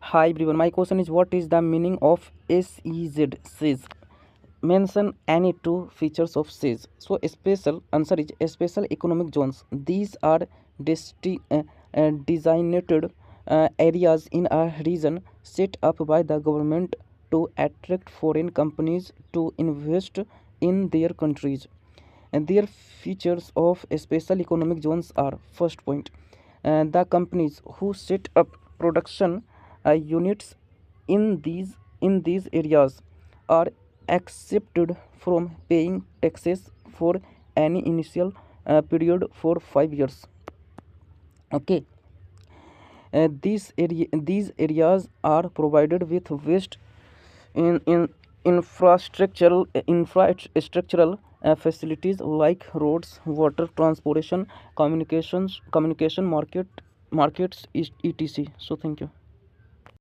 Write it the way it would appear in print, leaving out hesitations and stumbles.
Hi everyone, my question is what is the meaning of SEZ says? Mention any two features of says. So special answer is special economic zones. These are designated areas in a region set up by the government to attract foreign companies to invest in their countries. And their features of special economic zones are first point, the companies who set up production units in these areas are accepted from paying taxes for any initial period for 5 years. Okay, these areas are provided with waste in infrastructural facilities like roads, water, transportation, communication markets, etc. So thank you.